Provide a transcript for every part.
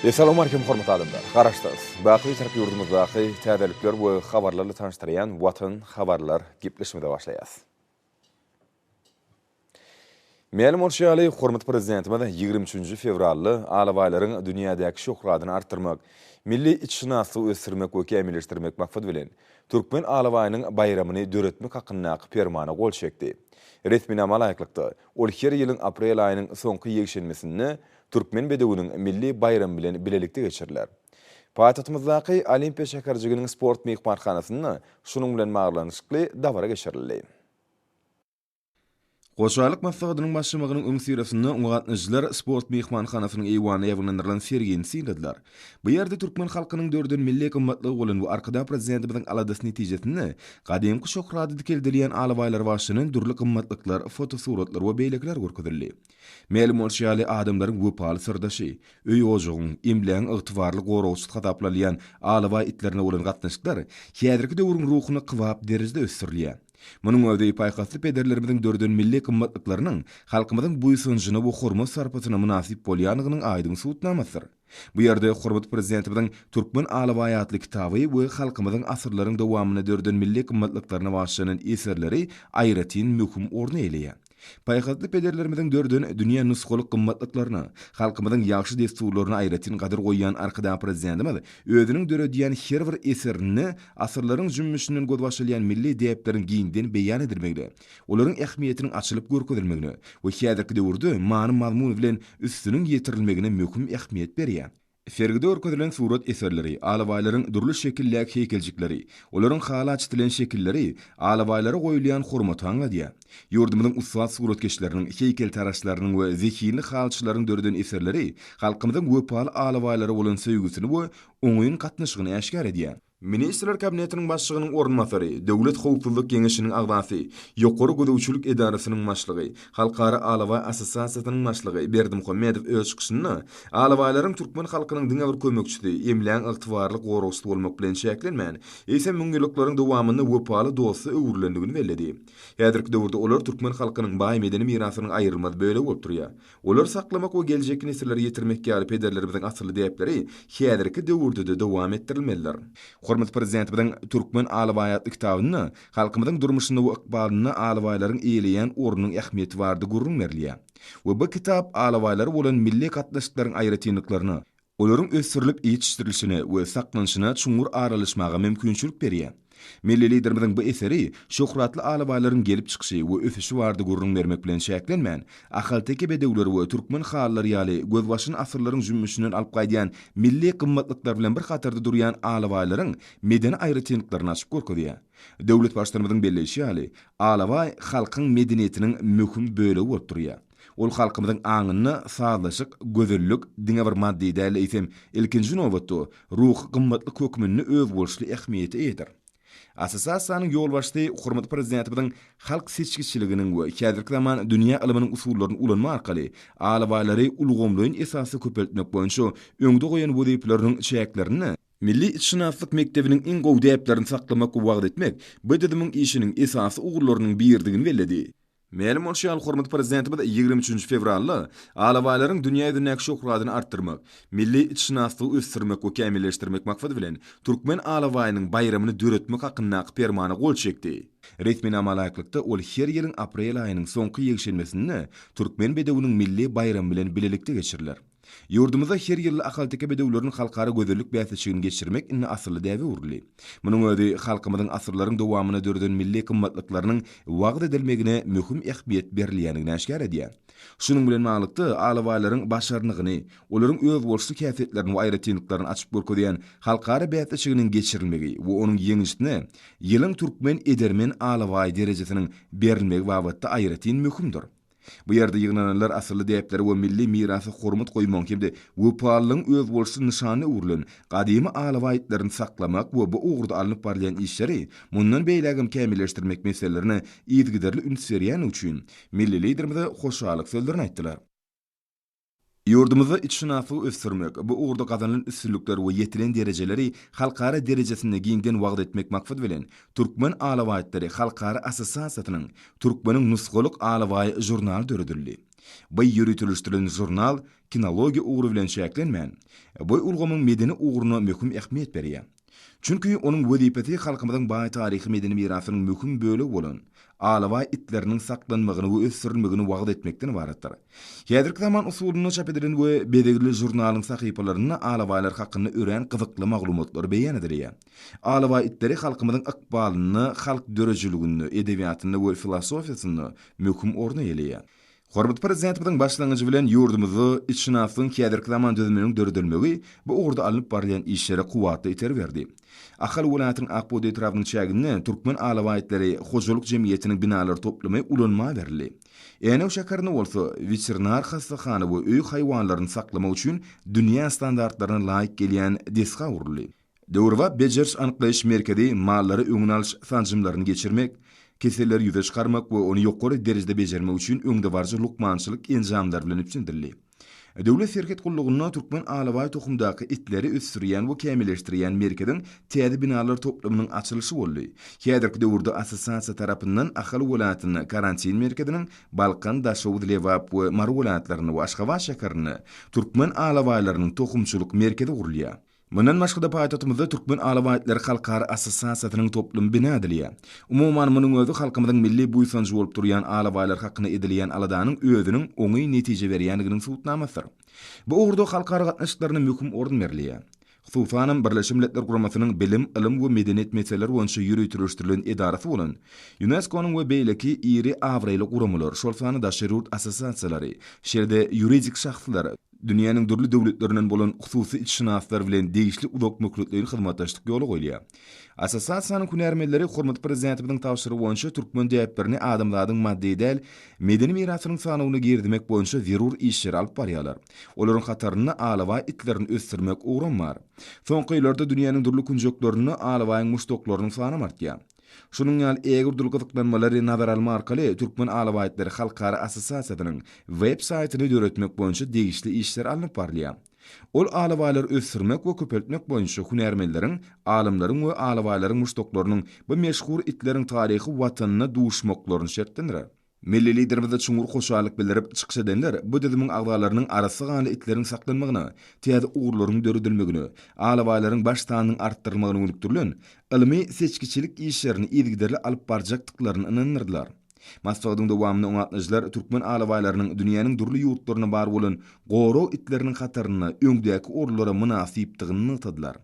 Assalamu alaikum hormatly adamlar. Garaşdys. Baqy tarap yurdumyzdaky täzelikler we habarlarly tanıştyran Watan habarlar gepleşmede başlaýas. Ma'lum bolşaly hormat prezidentimiz 23 fevrally alabaýlaryň dünýädäki şöhratyny artdyrmak, milli içşinaslygy ösürmek we kämilleşdirmek maksat bilen Türkmen alabaýynyň bayramyny döretmek hakyndaky fermana gol çekdi. Resmi malaýıklykda ol her ýylyň aprel aýynyň soňky ýegşenmesini Türkmen bedewiniň milli bayram bilen bilelikde geçirirler. Paýtagtymyzdaky Olimpiya şäherçiginiň sport mehmanhanasyny şunuň bilen maglanyşykly dawara geçirildi. Goşalyk maslahatynyň başçylygynyň öňsüreşinde ugatnyjylar sport mehmanhanasynyň eýwany ýaglandyrylan sergini sindirdiler. Bu ýerde türkmen halkynyň dördün milli gymmatlygy bolan we arkada prezidentimiň aladys netijesini gadymky şöhraty dikeldilen alabaýlar başynyň durly gymmatlyklar, fotosuratlar we beýlekler görkezildi. Ma'lum bolşaly adamlaryň wöpaly sirdaşy, öý ojugyň, imleň ygtybarly gorowçy hataplanýan alabaý itlerine bolan gatnaşyklar häzirki döwrüň ruhuny qywap derejede ösürilýär. Munun öwdeýi paýkasly pederlerimiň dördün milli gymmatlyklarynyň halkymyzyň buýsunjyny we hormat sarpatyna münasip bolýanynyň aýdyň suwutnamasy. Bu ýerde hormat prezidentimiň Türkmen alabaý adly kitaby we halkymyzyň asyrlaryň dowamyny dördün milli gymmatlyklaryna başlanan eserleri aýratyn möhüm orny eýleýär. Paýkasly pederlerimiň dördün dünýä nusgalyk gymmatlyklaryny, halkymyzyň ýagşy desturlaryny aýratyn gadyr goýýan arkada prezidentimiz özüniň döredýän her bir eserini asyrlaryň jümmüşinden gözbaşylýan milli deýepleriň giňden beýan edilmegde, olaryň ähmiýetiniň açylyp görkezilmegine we häzirki döwürde many mazmun bilen üstüniň ýetirilmegine möhüm ähmiýet berýär. Sergide görkezilen surat eserleri, alabaýlaryň durly şekillik heykeljikleri, olaryň hala açylylan şekilleri, alabaýlara goýulýan hormat haňa Ýurdumyzyň ussat suratkeşleriniň, heykel taraşlarynyň we zekili halçylaryň dördün eserleri halkymyzyň wöpaly alabaýlara bolan söýgüsini we oňuýun gatnaşygyny äşkar edýär. Ministrler kabinetiniň başçygynyň ornmasary, Döwlet Howpsuzlyk Geňeşiniň agdaşy, Ýokary Gödäwçilik Edarasynyň başlygy, Halkara Alabaý Asosiasiýasynyň başlygy Berdimuhammedow öz çykyşyny alabaýlaryň türkmen halkynyň diňe bir kömekçisi, emläň ygtybarlyk gorowçy bolmak bilen şäklenmän, ise müňgüliklaryň dowamyny wöpaly dosty öwürlendigini bellädi. Häzirki döwürde olar türkmen halkynyň baý medeni mirasynyň aýrylmaz böle bolup durýar. Olar saklamak we geljek nesilleri ýetirmek ýaly pederlerimiň asly diýepleri häzirki döwürde dowam etdirilmeliler. Hormat prezidentimiň Türkmen alabaý adly kitabyny halkymyzyň durmuşyny we ykbalyny alabaýlaryň eýleýän ornunyň ähmiýeti bardy gurrunmerliýär. We bu kitap alabaýlary bolan milli gatnaşyklaryň aýratynlyklaryny, olaryň ösürilip ýetişdirilişine we saklanyşyna çuňur aralaşmaga mümkinçilik berýär. Milli liderimiň bu eseri şöhratly alabaýlaryň gelip çykyşy we öfüşi bardy gurrun bermek bilen şäklenmän, ahalteki bedewleri we türkmen hallary ýaly gözbaşyny asyrlaryň jümmüşinden alyp gaýdýan milli gymmatlyklar bilen bir hatarda durýan alabaýlaryň medeni aýratynlyklaryny açyp görkezýär. Döwlet başlarymyzyň belleşi ýaly alabaý halkyň medeniýetiniň möhüm böle bolup durýar. Ol halkymyzyň aňyny sağlaşyk, gözellik, diňe bir maddi däl eýsem, ilkinji nowatda ruh gymmatly kökmünni öz bolşly ähmiýeti eýdir. Asosiasiýanyň ýolbaşçy hormat prezidentimiň halk seçkiçiliginiň we häzirki zaman dünýä ilminiň usullaryny ulanma arkaly alabaýlary ulgamlaýan esasy köpeltmek boýunça öňde goýan wezipelerini çäklerini milli içşinaslyk mektebiniň iň gowy diýeplerini saklamak we wagt etmek bu dedimiň işiniň esasy ugurlarynyň birdigini belledi. Ma'lum bolşaly hormat prezidentimiz 23 fevralda alabaýlaryň dünýädäki şöhratyny artdyrmak, milli içşinaslygy ösürmek we kämilleşdirmek maksady bilen türkmen alabaýynyň bayramyny döretmek hakyndaky fermana gol çekdi. Resmi malaýyklykda ol her ýylyň aprel aýynyň soňky ýegşenmesini türkmen bedewiniň milli bayram bilen bilelikde geçirirler. Ýurdumyzda her ýyly ahalteki bedewleriň halkara gözellik bäsçigini geçirmek inne asly däbi urly. Munyň özi halkymyzyň asyrlaryň dowamyny dördün milli gymmatlyklarynyň wagt edilmegine möhüm ähmiýet berilýändigini äşkar edýär. Şunuň bilen maglykda alabaýlaryň başarnygyny, olaryň öz bolşy käfetlerini we aýratynlyklaryny açyp görkezýän halkara bäsçiginiň geçirilmegi we onuň ýeňişine ýylyň türkmen edermen alabaý derejesiniň berilmegi babatda aýratyn möhümdir. Bu ýerde ýygnananlar asly diýepleri we milli mirasy hormat goýmak hemde wöpalyň öz bolşy nyşany urlan, gadymy alabaýlaryny saklamak we bu ugurda alınıp barýan işleri mundan beýlegim kämilleşdirmek meselelerini ýetgiderli ünsürýän üçin milli liderimize hoşalyk sözlerini aýtdylar. Ýurdumyzda içşinaslygy ösürmek, bu ugurda gazanylan üstünlikler we ýetilen derejeleri halkara derejesinde giňden wagt etmek maksat bilen türkmen alabaýlary halkara asosiasiýasynyň türkmeniň nusgalyk alabaý jurnal döredildi. Bu yürütülüştirilen jurnal kinologiya uğru bilen şäklenmän. Bu ulgamyň medeni uğruna möhüm ähmiýet berýär. Çünki onun wezipeti halkymyzyň baý taryhy medeni mirasynyň möhüm bölegi bolan alawa itleriniň saklanmagyny we ösürilmegini wagt etmekden ibaretdir. Häzirki zaman usulyny çap edilen we bedegli jurnalyň sahypalaryna alawalar hakynda ören gyzykly maglumatlar beýan edilýär. Alawa itleri halkymyzyň ykbalyny, halk dörejiligini, edebiýatyny we filosofiýasyny möhüm orna elýär. Hormat prezidentimiň başlangyjy bilen ýurdumyzy içinasyň häzirki zaman düzüminiň döredilmegi bu ugrda alyp barýan işlere kuwatly iter berdi. Ahal welatynyň Akbody etrabynyň çägini türkmen alawaitleri hojallyk jemgyýetiniň binalary toplamy ulanma berildi. Ene o şakarny bolsa veterinar hastahana we öý haýwanlaryny saklamak üçin dünýä standartlaryna laýyk gelýän deska uruldy. Döwrwa Bejerç anyklaýyş merkezi mallary öňüne alyş sanjymlaryny geçirmek, keselleri ýüze çykarmak we ony ýokary derejede bejermek üçin öňde barjy lukmançylyk enjamlar bilen üpçündirli. Döwlet serket gullugyna türkmen alawa tohumdaky itleri ösürýän we kämilleşdirýän merkezin täze binalar toplamynyň açylşy boldy. Häzirki döwürde assosiasiýa tarapyndan Ahal welatyny karantin merkeziniň Balkan, Daşow, Lewap we Mar welatlaryny we Aşgabat şäherini türkmen alawalarynyň tohumçylyk merkezi gurulýar. Mundan başga da paýtatymyzda türkmen alawaitleri halkara assosiasiýasynyň toplum bina edilýär. Umuman munyň özü halkymyzyň milli buýsanjy bolup durýan alawalar hakynda edilýän aladanyň özüniň oňy netije berýänliginiň subutnamasydyr. Bu ugrda halkara gatnaşyklaryna möhüm orun berilýär. Hususan Birleşmiş Milletler Guramasynyň bilim, ilim we medeniýet meseleleri boýunça ýürütülüşdirilen edarasy bolan UNESCO-nyň we beýleki iri awraýly guramalar, şol sany daşerut assosiasiýalary, şerde ýuridik şahslar, dünýäniň dürli döwletlerinden bolan hususy içinaslar bilen degişli uzak möhletleri hyzmatdaşlyk ýoly goýulýar. Assosiasiýanyň kunärmeleri hormat prezidentimiň tawşyry boýunça türkmen diýiplerini adamlaryň maddi däl medeni mirasynyň sanawyny girdimek boýunça zerur işler alyp barýarlar. Olaryň hataryny alawa itlerini ösdürmek uğranmar. Soňky ýyllarda dünýäniň dürli kunjoklarını alawaýyň muştoklarynyň sany artýar. Şunun ýaly eger dürli gyzyklanmalary nazar alma arkaly türkmen alawaitleri halkara assosiasiýasynyň web saýtyny döretmek boýunça degişli işler alyp barýar. Ol alawalar ösürmek we köpeltmek boýunça hunärmenleriň, alymlaryň we alawalaryň muştoklarynyň bu meşhur itleriň taryhy watanyna duşmaklaryny şertlendir. Milli liderimiz çuňur hoşallyk bildirip çykyş edenler bu dizimiň agdalarynyň arasy gany itleriň saklanmagyny, täze uğurlaryň döredilmegini, alawalaryň baştanyň artdyrmagyny öňüktürlen, ilmi seçkiçilik işlerini ilgiderli alyp barjakdyklaryny inanyrdylar. Massadyň dowamyny oňatnyjylar türkmen alawalarynyň dünýäniň durly ýurtlaryna bar bolan goro itleriniň hataryny öňdäki orlara münasipdigini nytadylar.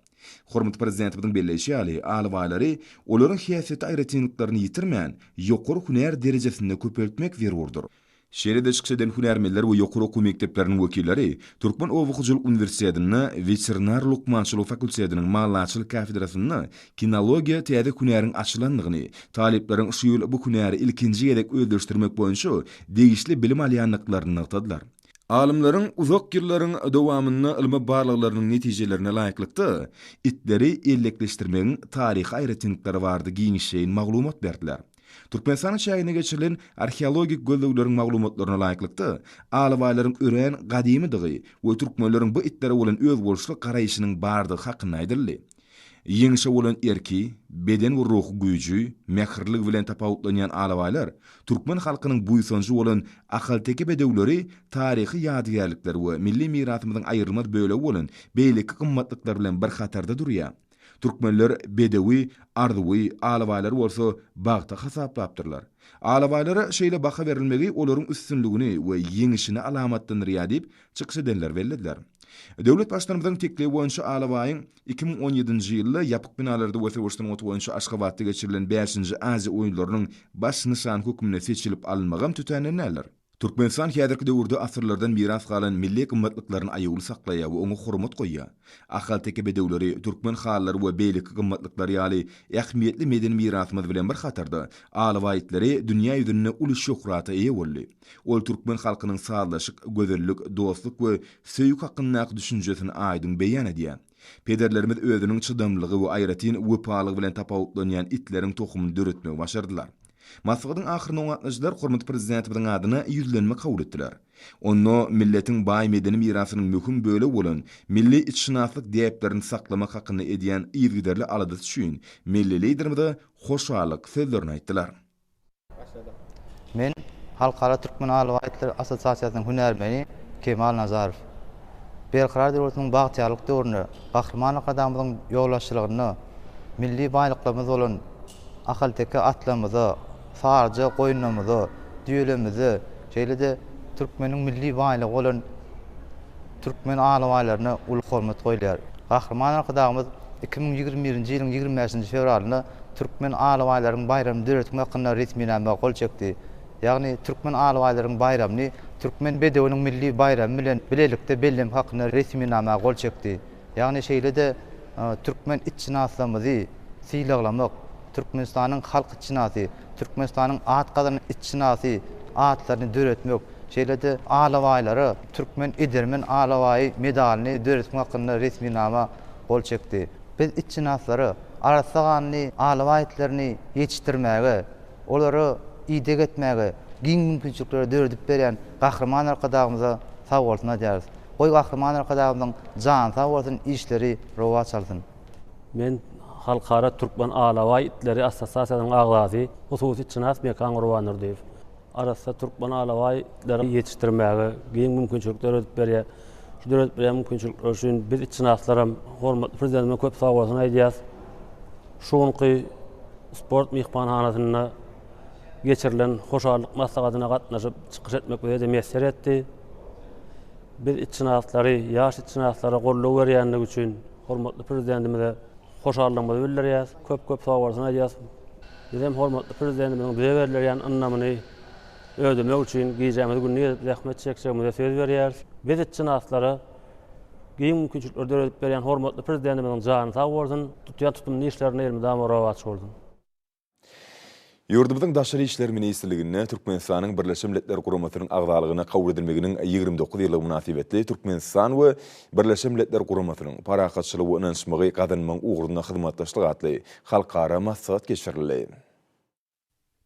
Hormat prezidentimiň belleşi ýaly alawalary olaryň häsiýet aýratynlyklaryny ýitirmän, ýokary hunär derejesinde köpeltmek zerurdur. Şeýle çykyş eden hunärmenler we ýokary okuw mekdepleriniň wekilleri Türkmen Owugyjylyk Uniwersitetini, Veterinar Lukmançylyk fakultetiniň mallaçylyk kafedrasyny, kinologiya täze hunäriň açylanlygyny, talepleriň şu ýyl bu hunäri ilkinji ýerek öldürşdirmek boýunça degişli bilim alýanlyklaryny nytadylar. Alimlerin uzak ýyllaryň dowamyny ilmi barlyklarynyň netijelerine laýyklykda itleri ellekleşdirmegiň taryhy aýratynlyklary bardy giňişeýin maglumat berdiler. Türkmenistan şäherine geçirilen arheologik gözlegleriň maglumatlaryna laýyklykda alawalaryň ören gadymydygy we türkmenleriň bu itlere bolan öz boluşly garaýyşynyň bardygy hakyna aýdyldy. Ýeňişe bolan erki, beden we ruh güýji, mähirlik bilen tapawutlanýan alawalar türkmen halkynyň buýsanjy bolan ahalteki bedewleri, taryhy ýadygärlikler we milli mirasymyzyň aýrylmaz bölegi bolan beýleki gymmatlyklar bilen bir hatarda durýar. Türkmenler bedewi, ardywy, alawalar bolsa bagta hasaplapdyrlar. Alawalara şeýle baha berilmegi olaryň üstünligini we ýeňişini alamatlandyrýar diýip çykyş edenler bellädiler. Döwlet başlarymyzyň teklibi boýunça alawaýyň 2017-nji ýylda ýapyk binalarda wesewurşdan otu boýunça Aşgabatda geçirilen 5-nji Aziýa oýunlarynyň baş nişan hökümine seçilip alynmagam tütänenler. Türkmenistan häzirki döwürde asyrlardan miras galan milli gymmatlyklaryny aýagy saklaýar we oňa hormat goýýar. Ahal tekebedewleri türkmen hallary we beýleki gymmatlyklary ýaly ähmiýetli medeni mirasymyz bilen bir hatarda alawaitleri dünýä ýüzünde uly şöhrata eýe boldy. Ol türkmen halkynyň sağlaşyk, gözellik, dostluk we söýgü hakyna düşünjesini aýdym beýan edýär. Pederlerimiz özüniň çydamlygy we aýratyn wepalygy bilen tapawutlanýan itleriň tohumyny döretmegi başardylar. Masgadyň ahyryny oňatnyjylar hormat prezidentimiň adyna ýüzlenme kabul etdiler. Onu milletiň baý medeni mirasynyň möhüm bölegi bolan milli içinaslyk diýiplerini saklamak hakyny edýän ýygyderli alady üçin milli liderimize hoşallyk sözlerini aýtdylar. Men Halkara Türkmen Alawaytlar Asosiasiýasynyň hünärmeni Kemal Nazarov. Belgirar döwletiniň bagtýarlyk döwründe gahrmanlyk adamyň ýollaşçylygyny, milli baýlyklarymyz bolan ahal-teke atlamyzy, sarja goýunumyzy, düýelemizi, şeýle-de türkmeniň milli baýlygy bolan türkmen alawaýlaryna uly hormat goýýar. Gahrmanlyk adamymyz 2021-nji ýylyň 25-nji fevralyna türkmen alawaýlarynyň bayramy döretmek hakynda resminame gol çekdi. Ýagny türkmen alawaýlarynyň bayramyny türkmen bedewiniň milli bayramy bilen bilelikde bellemek hakynda resminame gol çekdi. Ýagny şeýle-de türkmen içinaslamyzy syýlaklamak, Türkmenistanyň halk içinasy, Türkmenistanyň at gazaryny içinasy, atlaryny döretmek, şeýle-de alawaýlary türkmen edermen alawaý medalyny döretmek hakynda resminame gol çekdi. Biz içinaslary arasagany alawaýtlaryny ýetişdirmäge, olary ýygyk etmäge, giň mümkinçilikleri döredip beren gahrman arkadaşymyza sag bolsun diýäris. Goý gahrman arkadaşymyň jan sag bolsun, işleri rowa çalsyn. Men Halkara Türkmen Alawaýtleri Asosiasiýasynyň agzazy, hususy Çynas Mekan Gurbanurdiýew. Arasda Türkmen alawaýtlary ýetişdirmäge giň mümkinçilikler döredip berýär. Şu döredip beren mümkinçilikler üçin biz içinaslarym hormatly prezidentime köp sag bolsun aýdýas. Şonky sport mihmanhanasyna geçirilen hoşarlyk maslahatyna gatnaşyp çykyş etmek bilen mesele etdi. Biz içinaslary, ýaş içinaslary gollap berýänligi üçin hormatly prezidentimize hoşarlygymyzy bildirýäs. Köp sag bolsun aýdýas. Bizim hormatly prezidentimiziň bize berilýän ynamyny ödemek üçin giýjämiz günni zähmet çekýärmize söz berýäris. Biz içinaslary giň mümkinçilikler döredip berýän hormatly prezidentimiziň jany sag bolsun, tutýan tutumly işlerini elmydam rahat bolsun. Ýurdumyzyň Daşary işler ministrligine Türkmenistanyň Birleşen Milletler Guramasynyň agzalygyna kabul edilmeginiň 29 ýyly münasibetli Türkmenistan we Birleşen Milletler Guramasynyň parakatçylygy ynanşmagy gadanynyň uğruna hyzmatdaşlyk atly halkara maslahat geçirildi.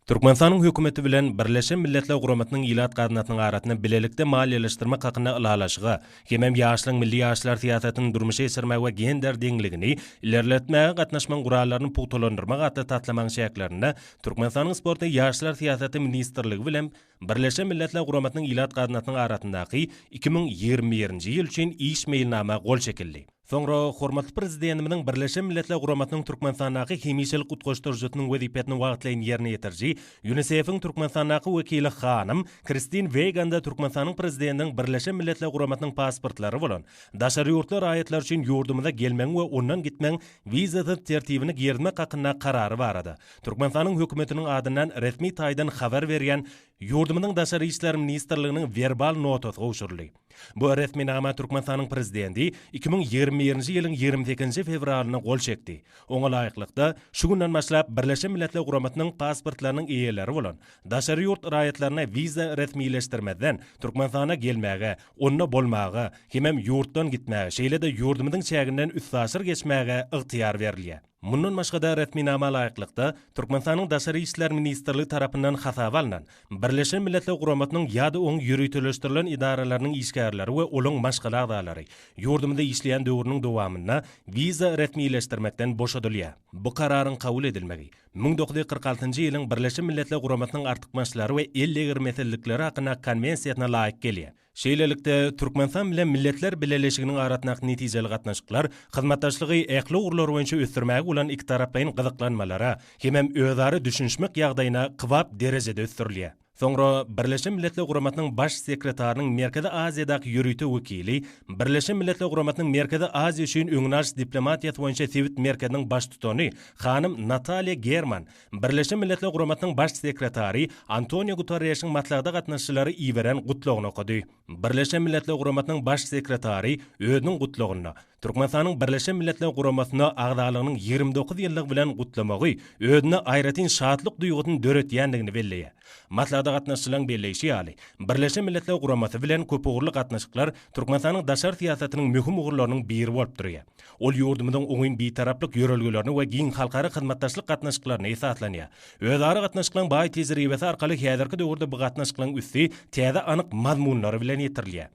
Türkmenistanyň hökümeti bilen Birleşen Milletler Guramasynyň ýylat gadatynyň aratyny bilelikde maliýeleşdirmek hakynda ılaşyga, hemem ýaşlyň milli ýaşlar siýasatynyň durmuşy esirmek we gender deňligini ilerletmäge gatnaşman guralaryny puwtalandyrmak atly tatlamaň şäklerini Türkmenistanyň sport we ýaşlar siýasaty ministrligi bilen Birleşen Milletler Guramasynyň ýylat gadatynyň aratyndaky 2021-nji ýyl üçin iş meýilnama gol çekildi. Soňra hormatly prezidentimiň Birleşen Milletler Guramasynyň Türkmenistanaky hemýeşilik gutgaşdyrjytynyň wezipetini wagtlaýan ýerine ýetirji, UNICEF-iň Türkmenistanaky wekili hanym Kristin Weganda Türkmenistanyň prezidentiniň Birleşen Milletler Guramasynyň pasportlary bolan daşary ýurtlar aýatlar üçin ýurdumyza gelmeň we ondan gitmeň viza tertibini gerdmek hakynda karary barady. Türkmenistanyň hökümetiniň adyndan resmi taýdan habar berýän ýurdumynyň daşary işler ministrliginiň verbal notosy goşurly. Bu resminama Türkmenistanyň prezidenti 2021-nji ýylyň 28-nji fevralyna gol çekdi. Oňa laýyklykda şu günden başlap Birleşen Milletler Guramasynyň pasportlarynyň eýeleri bolan daşary ýurt raýatlaryna viza resmileşdirmeden Türkmenistana gelmäge, onna bolmagy, hemem ýurtdan gitmäge, şeýle-de ýurdumynyň çäginden üstasyr geçmäge ygtyýar berilýär. Mundan başga resminama laýyklykda Türkmenistanyň daşary işler ministrligi tarapyndan hasaba alynan Birleşen Milletler Guramasynyň ýa-da oň ýürütülüşdirilen idaralarynyň işgärleri we olaň maşgal agdalary ýurdumda işleýän döwrüniň dowamyna viza resmileşdirmekden boşadylýar. Bu kararyň kabul edilmegi 1946-njy ýylyň Birleşen Milletler Guramasynyň artykmaçlary we ellegir mesellikleri hakynda konwensiýasyna laýyk gelýär. Şeýlelikde Türkmenistan bilen milletler bileleşiginiň aratynak netijeli gatnaşyklar, hyzmatdaşlygy äkli urlar boýunça ösdürmäge bolan iki tarapyň gyzyklanmalara, hemem özleri düşünşmek ýagdaýyna kybap derejede ösdürilýär. Soňra Birleşen Milletler Guramasynyň baş sekretarinyň Merkezi Aziýadaky ýürüýte wekili, Birleşen Milletler Guramasynyň Merkezi Aziýa üçin öňnaş diplomatiýat boýunça Sewit merkezining baş tutany hanym Natalia German, Birleşen Milletler Guramasynyň baş sekretary Antonio Guterres'iň matlagda gatnaşçylary iýeren gutlagyny okudy. Birleşen Milletler Guramasynyň baş sekretary özüniň gutlagyna Türkmenistanyň Birleşen Milletler Guramasyna agdalygynyň 29 ýyllyk bilen gutlamagy özüne aýratyn şadlyk duýgusyny döretýändigini belleýär. Matlagda gatnaşçylaryň belleýişi ýaly Birleşen Milletler Guramasy bilen köp ugurly gatnaşyklar Türkmenistanyň daşary siýasatynyň möhüm ugurlarynyň biri bolup durýar. Ol ýurdumyzyň oňyn bitaraplyk ýörelgelerini we giň halkara hyzmatdaşlyk gatnaşyklaryny esaslanýar. Özleri gatnaşyklaryň baý tejribesi arkaly häzirki döwürde bu gatnaşyklaryň üstü täze anyk mazmunlary bilen ýetirilýär.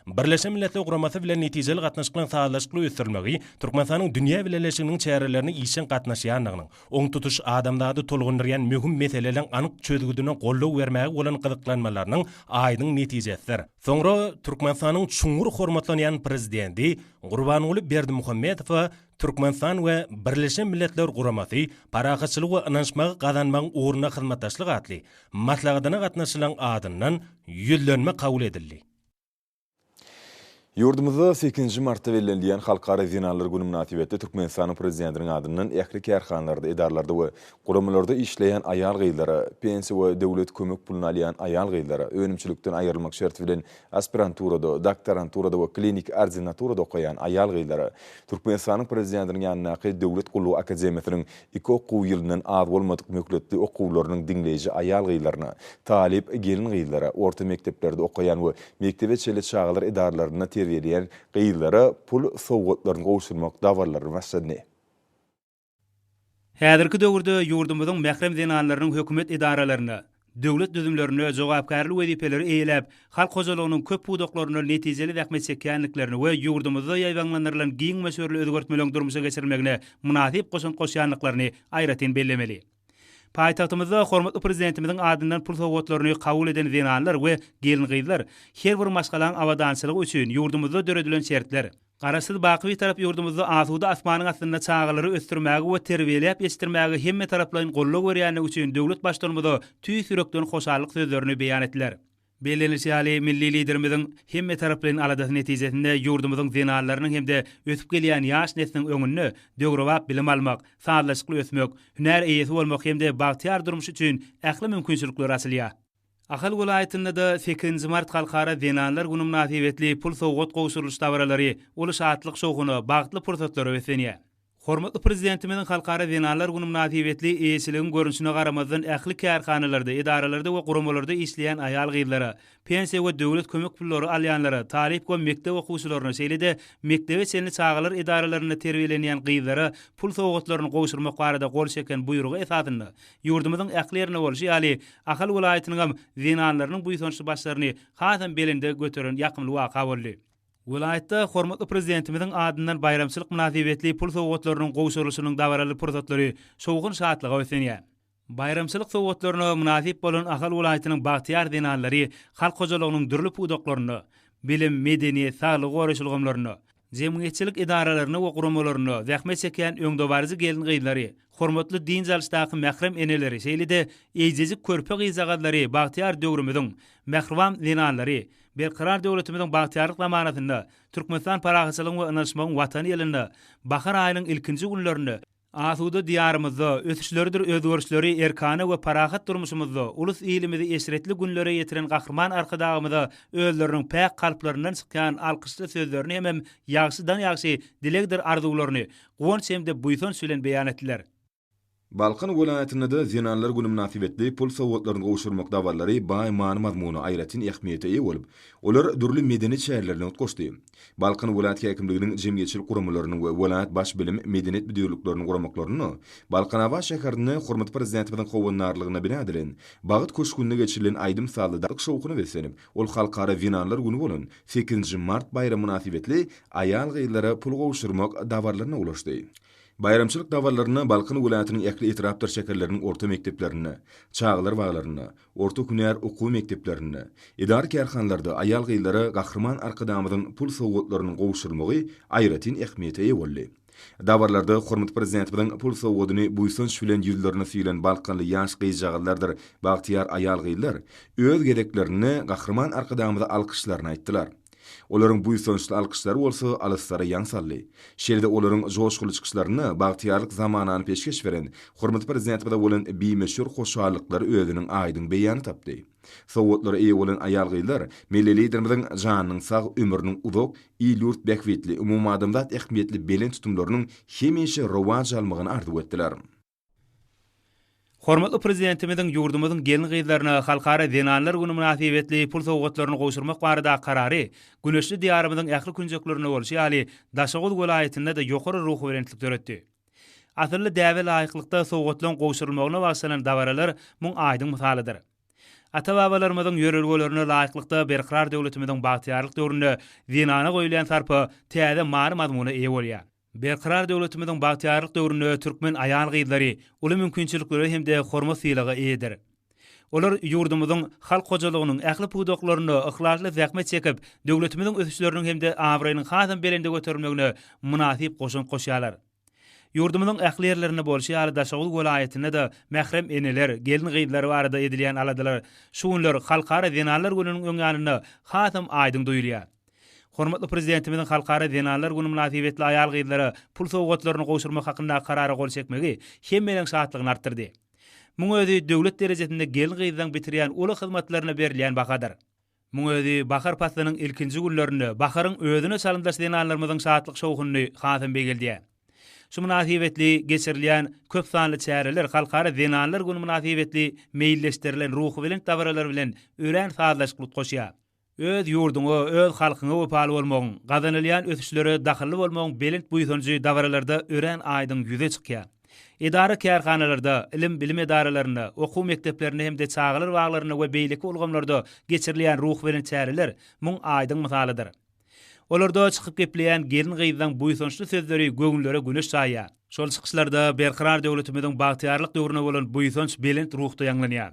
Birleşen Milletler Guramatı bilen netijeli gatnaşyklaryň sağlaşykly ösdürmegi Türkmenistanyň dünýä bileşiginiň çärelerini işin gatnaşýanlygynyň, oň tutuş adamdary tolgundyrýan möhüm meseleleň anyk çözgüdüne gollaw bermäge bolan gyzyklanmalarynyň aýdyň netijesidir. Soňra Türkmenistanyň çuňur hormatlanýan prezidenti Gurbanuly Berdimuhammedow Türkmenistan we Birleşen Milletler Guramatı parahatçylyk we ynançmagy gazanmagyň uğruna hyzmatdaşlyk atly maslahatyna gatnaşylan adyndan ýüzlenme kabul edildi. Yurdumuzda 8 martda belirlenýän Halkara Zinallar Güni münasibetde Türkmenistanyň prezidentiniň adyndan ähli kärhanlarda, edarlarda we guramalarda işleýän aýal gyýlara, pensiýa we döwlet kömek puluna alýan aýal gyýlara önümçilikden aýrylmak şert bilen aspiranturada, doktoranturada we klinik ordinaturada okaýan aýal gyýlara Türkmenistanyň prezidentiniň ýanyna Döwlet Gullugy Akademiýasynyň 2 okuw ýylyndan az bolmadyk mökletli okuwlarynyň diňleýiji aýal gyýlaryna, talip gelin gyýlara, orta mekteplerde okaýan we mektebe çelet çağlar edarlaryna terbiýeleýän gyýlara pul sowgatlaryny gowşurmak dawarlary maksady. Häzirki döwürde ýurdumyzyň mährem zinalarynyň hökümet idaralaryna, döwlet düzümlerine jogapkarlyk wezipeleri eýlep, halk hojalygynyň köp pudoklaryny netijeli rahmet çekýänliklerini we ýurdumyzda ýaýbanlandyrylan giň meşhurly özgörtmelerini durmuşa geçirmegine munasip goşanýanlyklaryny aýratyn bellemeli. Paýtagtymyzda hormatly prezidentimiziň adyndan pul sowgatlaryny kabul eden zinanlar we gelin gyýlar her bir maşgalaň awadançylygy üçin ýurdumyzda döredilen şertler, garasyz baky tarap ýurdumyzda asuda asmanyň astynda çağalary ösdürmäge we terbiýelep ýetirmäge hemme taraplaryň gollaw berýänligi üçin döwlet başdanmyda tüý sürekden hoşallyk sözlerini beýan etdiler. Bellenişi hali milli liderimiziň hemme taraplaryň aladaty netijesinde ýurdumyzyň zinalarynyň hemde ösüp gelýän ýaş nesliniň öňünde döwrewap bilim almak, sağlaşykly ösmek, hünär eýesi bolmak hemde bagtyar durmuş üçin ähli mümkinçilikler asylýar. Ahal welaýatynda da 8 mart Halkara Zinalar Güni münasibetli pul sowgat gowşuryş dawaralary, ulusatlyk şowguny bagtly pursatlary ösenýär. Hormatly prezidentimiziň Halkara Zinalar Güni münasibetli eýsiligiň görünüşine garamazdan ähli kärhanalarda, edaralarda we guramalarda işleýän aýal gyýlara, pensiýa we döwlet kömek pullary alýanlara, talip we mektep okuwçylaryna, şeýle-de mektebe çelni çağalar edaralaryna terbiýelenýän gyýlara pul sowgatlaryny gowşurmak barada gol çeken buýrugy esasynda ýurdumyzyň ählilerine bolşy ýaly ahal welaýatynyň zinalarynyň bu ýsonçly başlaryny hasam belinde götüren ýakymly waka boldy. Welaýatda hormatly prezidentimiziň adyndan bayramçylyk münasibetli pul sowgatlarynyň gowşuryşynyň dawaraly pursatlary şowgun şatlyga ösenýär. Bayramçylyk sowgatlaryna münasip bolan ahal welaýatynyň bagtyar zinalary halk hojalygynyň dürli pudoklaryny, bilim, medeniýet, saglyk goraşylgymlaryny, jemgyýetçilik idaralaryny we guramalaryny zähmet çekýän öňdebarjy gelin gyýlary, hormatly din jalşdaky mährem eneleri, şeýle-de eýjezik körpe gyýzagadlary, bagtyar döwrümüziň mährem zinalary, berqarar döwletimiziň bagtyarlyk zamanatynda Türkmenistan parahatçylygyň we ynançmagyň watany ýylynda bahar aýynyň ilkinji günlerini asuda diýarymyzda ösüşleridir özgörüşleri erkana we parahat durmuşymyzda ulus iýilimizi eşretli günlere ýetiren gahrman arkadagymyza özleriniň päk kalplaryndan çykýan alkışly sözlerini hem ýagşydan ýagşy dilegdir arzuwlaryny gowunç hemde buýson sülen beýan etdiler. Balkan welaýatynda da Zinallar Güni münasibetli pul sowgatlaryny gowşurmak dawarlary baý many mazmuny aýratyn ähmiýete ýa bolup, olar dürli medeni şäherlerine otgoşdy. Balkan welaýat häkimliginiň jemgyýetçilik guramalarynyň we welaýat baş bilim medeniýet bidiýerliklaryny guramaklaryny Balkanawa şäherine hormatly prezidentimiziň howunarlygyna binadilen bagyt köşkünde geçirilen aýdym sağlyk şowkuny besenip, ol Halkara Zinallar Güni bolan 8 mart bayramy münasibetli aýal gyýlara pul gowşurmak dawarlaryna ulaşdy. Bayramçylyk dawarlaryny Balkan welaýatynyň ähli etraptar şäherleriniň orta mekteplerine, çağlar waglaryna, orta hünär okuw mekteplerine, idare kärhanlarda aýal gyýlara gahrman arkadamyzyň pul sowgatlaryny gowşurmagy aýratyn ähmiýete ýa boldy. Dawarlarda hormatly prezidentimiziň pul sowgatyny buýsonç bilen ýüzlerine süýlen Balkanly ýaş gyýjagallardyr bagtyar aýal gyýlar öz gereklerini gahrman arkadamyza alkyşlaryny aýtdylar. Olaryň bu ýsonçly alkyşlary bolsa alaslara ýaňsally. Şeýle olaryň joşguly çykyşlaryny bagtyarlyk zamanany peşkeş beren hormatly prezidentimiz bolan beýmeşhur hoşallyklar özüniň aýdyň beýany tapdy. Sowgatlary eýe bolan aýal gyýlar milli liderimiziň janynyň sag ömrüniň uzak, ýurt bäkwetli, umumadymdat ähmiýetli belen tutumlarynyň hemişe rowaj almagyny arzuw etdiler. Hormatly prezidentimiziň ýurdumyzyň gelin gyýlaryna Halkara Zinallar Güni münasibetli pul sowgatlaryny gowşurmak barada karary güneşli diýarymyzyň ähli künjeklerine bolşy ýaly Daşagoz welaýatynda da ýokary ruh berentlik töretdi. Asylly däwe laýyklykda sowgatlaryň gowşurulmagyna başlanan dawaralar muň aýdyň misalydyr. ata-babalarymyzyň ýörelgelerini laýyklykda berqarar döwletimiziň bagtyarlyk döwründe zinana goýulan sarpy täze many mazmuny eýe bolýar. Berqarar döwletimiziň bagtyarlyk döwründe türkmen aýal gyzlary uly mümkinçilikleri hemde hormat sylagy eýdir. Olar ýurdumyzyň halk hojalygynyň ähli pudoklaryny ihlasly zähmet çekip, döwletimiziň ösüşleriniň hemde awraýynyň hasam belinde götürmegine munasip goşun goşýarlar. Ýurdumyzyň ähli ýerlerini bolşy ýaly Daşaguly welaýatyna da mährem eneler, gelin gyzlary barada edilýän aladalar, şuňlar halkara zinanlar gününiň öňýanyna hasam aýdyň duýulýar. Hormatly prezidentimiziň halkara zinanlar günü münasibetli aýal gyzlary pul sowgatlaryny goşurmak hakynda karara gol çekmegi hemmeleň şahatlygyny artdyrdy. Muň özi döwlet derejesinde gelin gyzlaryň bitirýän uly hyzmatlaryna berilýän bakadyr. Muň özi bahar paslarynyň ilkinji günlerini baharyň özüne salyndaş zinanlarymyzyň şahatlyk şowguny hasam begeldi. Şu münasibetli geçirilýän köp sanly çäreler halkara zinanlar günü münasibetli meýilleşdirilen ruhy bilen tabaralar bilen ören sazlaşyk goşýar. Öz ýurduňa, öz halkyňa wepaly bolmagyň, gazanylýan ösüşlere dahilli bolmagyň belent buýsonjy dabaralarda ören aýdyň ýüze çykýar. Idara kärhanalarda, ilim bilim edaralaryna, okuw mekdeplerine hemde çağılar waglaryna we beýleki ulgamlarda geçirilýän ruh bilen çäreler muň aýdyň misalydyr. Olarda çykyp gepleýän gelin gyzlaryň buýsonçly sözleri göňüllere güneş saýýar. Şol çykyşlarda berqarar döwletimiziň bagtyarlyk döwrüne bolan buýsonç belent ruhda ýanglanýar.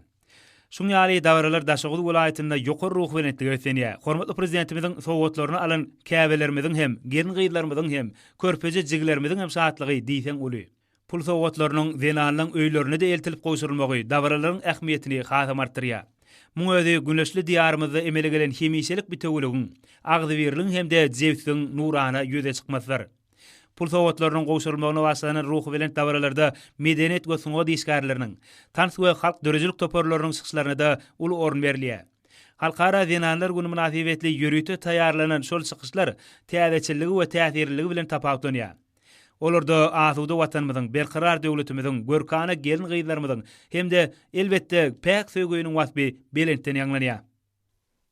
Şuňaly dawralar Daşaguly welaýatynda ýokary ruh bilen göýsenýär. Hormatly prezidentimiziň sowgatlaryny alan käbelerimiziň hem gelin gyzlarymyzyň hem körpeje jiglerimiziň hem şahatlygy diýsen uly. Pul sowgatlarynyň zinanlaryň öýlerine de eltilip goýşurulmagy dawralaryň ähmiýetini hasam artdyrýar. Muň özi güneşli diýarymyzda emele gelen hemişelik bitewiligin, agzybirliň hemde jewsiň nurana ýüze çykmasydyr. Pul sowgatlarynyň goýşurulmagyna başlanan ruhy bilen dawralarda medeniýet we suňa diýişgärleriniň, tans we halk dörejilik toparlarynyň çykyşlaryna da uly orun berilýär. Halkara zinanlar günü münasibetli ýürüýte taýýarlanan şol çykyşlar täzeçiligi we täsirligi bilen tapawutlanýar. Olarda azuda watanymyzyň, berqarar döwletimiziň, görkana gelin gyzlarymyzyň hemde elbetde päk söýgüýüniň wasby belentden ýanglanýar.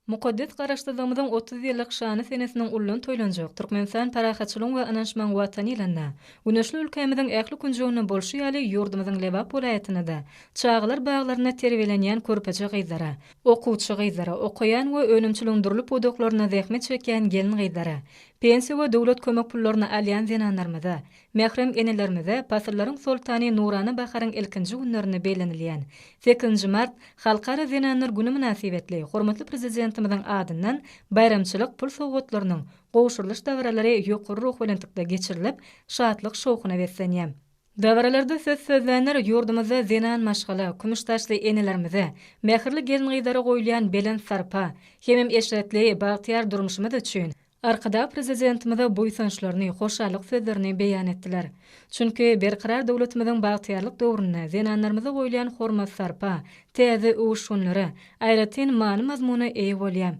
Muqaddes garaşdyrmyzyň 30 ýyllyk şany senesiniň ullun toýlanjak Türkmenistan parahatçylygyň we anaşmaň watany ýylanda güneşli ülkemiziň ähli kunjuguna bolşy ýaly ýurdumyzyň Lewap welaýatyna da çağlar baglaryna terbiýelenýän körpeje gyzlara, okuwçy gyzlara, okuyan we önümçiligiň durly podoklaryna zähmet çekýän gelin gyzlara, pensiýa we döwlet kömek pullaryny alýan zinanlarymyza, mährem enelerimize pasyllaryň sultany nurany baharyň ilkinji günlerini belenilýän 8 mart halkara zinanlar güni münasibetli hormatly prezidentimiziň adyndan bayramçylyk pul sowgatlarynyň goşurylyş dawralary ýokary ruh bilenlikde geçirilip şatlyk şowkuna bersenýär. Dawralarda sözlänler ýurdumyzda zinan maşgala, kümüş taşly enelerimize, mähirli gelin gyzlara goýulýan belen sarpa, hemem eşretli bagtyar durmuşymyz üçin arkada prezidentimize buýsançlaryny, hoşallyk sözlerini beýan etdiler. Çünki berqarar döwletimiziň bagtyarlyk döwründe zinanlarymyza goýulýan hormat sarpa, täze uşunlary, aýratyn many mazmuny eýe bolýar.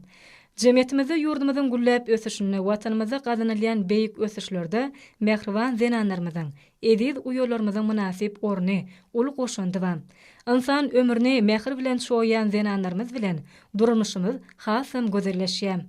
Jemgyýetimizde ýurdumyzyň güllep ösüşini, watanymyza gazanylýan beýik ösüşlerde mähriban zinanlarymyzyň, ediz uýurlarymyzyň münasip orny, uly goşundywa. İnsan ömrüni mähir bilen şoýan zinanlarymyz bilen durmuşymyz hasam gözelleşýär.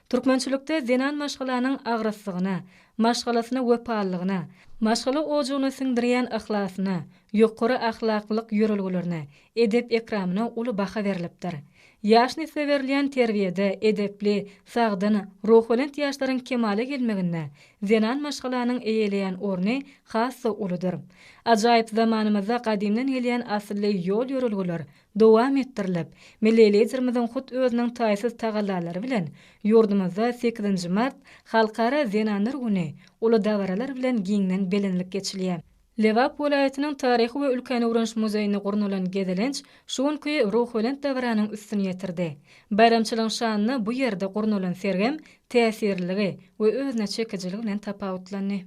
Türkmençilikde zinan maşgalanyň agraslygyna, maşgalasyna wepalygyna, maşgala ojugyny siňdirýän ihlasına, ýokary ahlaklyk ýörelgelerini, edep ekramyna uly baha berilipdir. Ýaşny severilýän terbiýede edepli, sagdyn, ruh bilen ýaşlaryň kemale gelmeginde zinan maşgalanyň eýeleýän orny hassa ulydyr. Ajaýyp zamanymyzda gadimden gelýän asly ýol ýörelgeler dowam etdirilip, milliýetimiziň hut özüniň taýsyz tagallalary bilen ýurdumyzda 8 mart halkara zinanlar güni uly dawralar bilen giňden belenlik geçilýär. Lewap welaýatynyň taryhy we ülkän öwrenç muzeýine gurnulan gedelenç şuňky ruh bilen dawranyň üstüne ýetirdi. Bayramçylygyň şanyny bu ýerde gurnulan sergem täsirligi we özüne çekijiligi bilen tapawutlandy.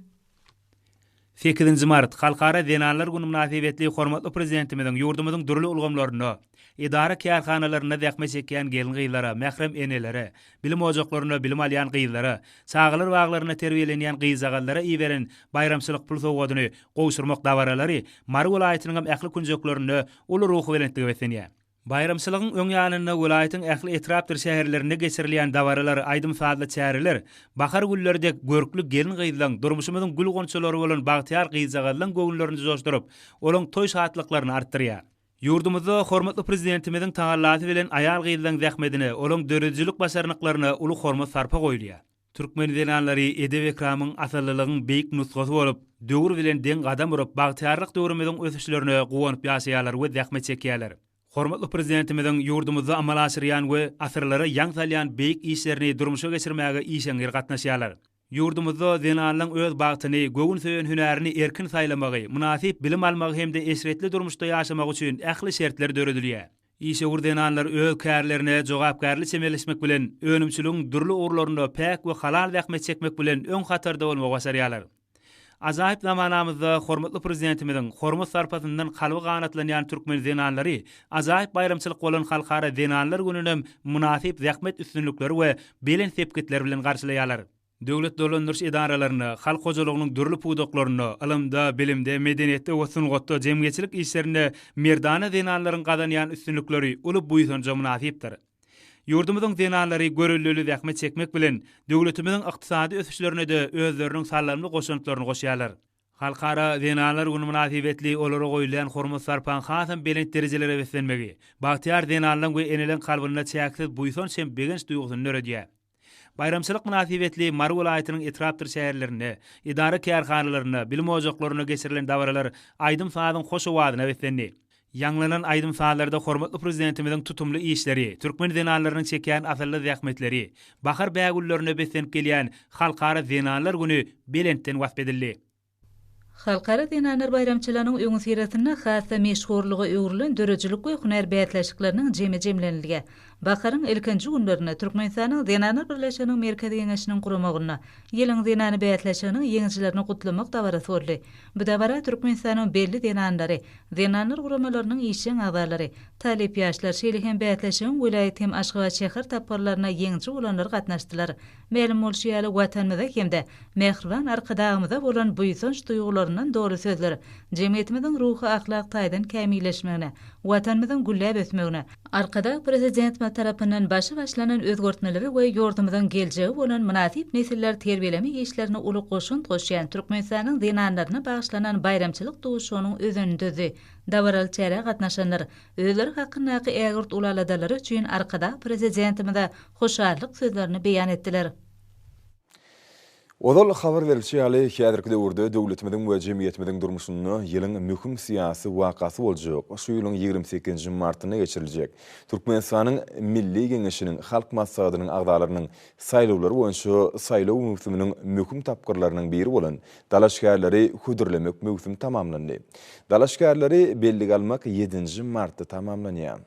8 mart halkara zinanlar günü münasibetli hormatly prezidentimiziň ýurdumyzyň durly ulgamlaryny, idara kärhanalaryna zähmet çekýän gelin gyzlara, mährem enelere, bilim ojaklaryna bilim alýan gyzlara, çağlar waglaryna terbiýelenýän gyzagalllara iýeren bayramçylyk pul sowgadyny goýşurmak dawaralary Mary welaýatynyň ähli kunjoklaryny uly ruhy bilen besenýär. Bayramçylygyň öňýanyna welaýatyň ähli etrapdyr şäherlerinde geçirilýän dawaralar, aýdym saatly çäreler, bahar güllerdek görkli gelin gyzlaryň durmuşymyzyň gül gonçalary bolan bagtyar gyzagallaryň göňüllerini joşdurup, olaň toý şatlyklaryny artdyrýar. Yurdumuzda hormatly prezidentimiziň tagallaty bilen ayal gyýylan zähmedine, olaň döredijilik başarnyklaryna uly hormat sarpa goýulýar. Türkmen denanlary edeb ekramyň asallylygyň beýik nusgasy bolup, döwür bilen deň gadam urup bagtyarlyk döwrümiziň ösüşlerine gowanyp ýaşaýarlar we zähmet çekýärler. Hormatly prezidentimiziň yurdumuzda amal aşyrýan we asyrlara ýang salýan beýik işlerini durmuşa geçirmäge işeňir gatnaşýarlar. Yurdumuzda denanlaryň öz bagtyny, göwün söýen hünerini erkin saýlamagy, munasip bilim almagy hemde esretli durmuşda ýaşamak üçin ähli şertler döredilýär. İşe urdenanlar öz kärlerine jogapkärlik semelesmek bilen, önümçülüň durly urlaryna päk we halal zähmet çekmek bilen öň hatarda bolmagy başarýarlar. Azaýyp zamanamyzda hormatly prezidentimiziň hormat sarpatyndan kalby ganatlanýan türkmen denanlary azaýyp bayramçylyk bolan halkara denanlar gününe munasip zähmet üstünlikleri we belen sepkitler bilen garşylaýarlar. Döwlet dolandyrış idaralaryny, halk hojalygynyň durly puwdaklaryny, ilmde, bilimde, medeniýetde we sungatda jemgyýetçilik işlerini merdana denanlaryň gadanýan üstünlikleri uly buýsanja munasipdir. Yurdumyzyň denanlary görellili zähmet çekmek bilen döwletimiziň ykdysady ösüşlerine de özleriniň sallanma goşuntlaryny goşýarlar. Halkara denanlar güni münasibetli olara goýulan hormat sarpan hasam belent derejelere beslenmegi, bagtyar denanlaryň we enelen kalbyna çäksiz buýsan şem begenç duýgusyny nöredýär. Bayramçylyk münasibetli Mar welaýatynyň etrapdyr şäherlerine, idara kärhanalaryna, bilim ojaklaryna geçirilen dawralar aýdym saadyň hoş owadyna beslendi. Ýanglanan aýdym saatlarda hormatly prezidentimiziň tutumly işleri, türkmen denanlarynyň çekýän asylly zähmetleri, bahar bägullerini beslenip gelýän halkara denanlar güni belentden wasp edildi. Halkara denanlar bayramçylarynyň öňü siratine hassa meşhurlygy öwrülen dörejilik we huner bäýatlaşyklarynyň jeme-jemleniligi. Baharyň ilkinji günlerinde Türkmenistanyň denanlar birleşiginiň merkezi geňeşiniň guramagyna, ýylyň denany bäýatlaşygynyň ýeňjilerini gutlamak dabarasy boldy. Bu dabara Türkmenistanyň belli denanlary, denanlar guramalarynyň işiň agdarlary, talep ýaşlar şeýlehem bäýatlaşygyň welaýat hem Aşgabat şäher tapgarlaryna ýeňji bolanlar gatnaşdylar. Ma'lum bolýaly watanymyzda hemde mehriban arkadagymyzda bolan buýsanç duýgularyndan dogry sözler, jemgyýetimiziň ruhy ahlak taýdan kämilleşmegine, watanymyzyň gülläp ösmegine, arkada prezident tarapyndan başlanan özgörtmeleri we ýurdumyzyň geljegi bolan munasip nesiller terbiýeleme işlerini uly goşunt goşýan Türkmenistanyň denanlaryna bagyşlanan bayramçylyk duşunyň özünde dawaral çäre gatnaşanlar özleri hakynaky ägirt ulaladalary üçin arkada prezidentimize hoşarlyk sözlerini beýan etdiler. Odal habar verilýär ýaly häzirki döwürde döwletimiziň we jemgyýetimiziň durmuşyny ýylyň möhüm siýasy wakasy boljak. Şu ýylyň 28-nji martyna geçiriljek. Türkmenistanyň Milli Geňeşiniň halk maslahatynyň agdalarynyň saýlawlary boýunça saýlaw mövsüminiň möhüm tapgyrlarynyň biri bolan dalaşgärleri hödürlemek mövsüm tamamlandy. Dalaşgärleri belli almak 7-nji martda tamamlanýar.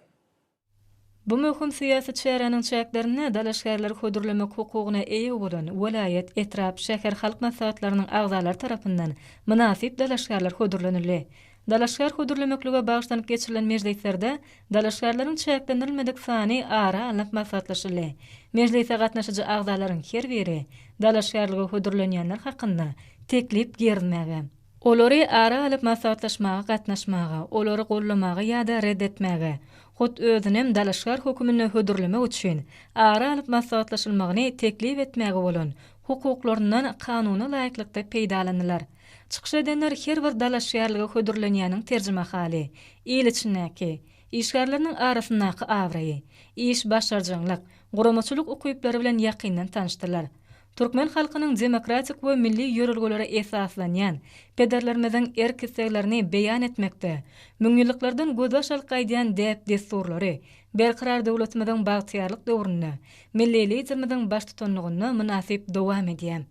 Bu möhüm siýasat şäheriniň çäklerini dalaşgärler hödürlemek hukugyna eýe bolan welaýat, etrap, şäher halk maslahatlarynyň agdalary tarapyndan munasip dalaşgärler hödürlenildi. Dalaşgär hödürlemeklige bagyşlanyp geçirilen mejlislerde dalaşgärleriň çäklendirilmedik sany ara alyp maslahatlaşyldy. Mejlise gatnaşyjy agdalaryň her biri dalaşgärligi hödürlenýänler hakynda teklip gerdmäge. Olary ara alyp maslahatlaşmaga gatnaşmaga, olary gollamaga ýa-da reddetmäge, hut özünem dalaşgär hökümini hödürlemek üçin ara alyp maslahatlaşylmagyny teklip etmäge bolan hukuklarynyň kanuny laýyklykda peýdalanylar. Çykyş edenler her bir dalaşgärligi hödürlenýäniň terjemahaly, il içindäki, işgärleriniň arasyndaky awraýy, iş başarjyňlyk, guramaçylyk ukyplary bilen ýakyndan tanışdylar. Türkmen halkynyň demokratik we milli ýörelgelere esaslanýan pederlerimiziň erkislerini beýan etmekde, müňýylliklardan gözbaşalyk gaýdýan däp desturlary, berqarar döwletimiziň bagtyarlyk döwrüne, milliýetimiziň baş tutanlygyna munasip dowam edýär.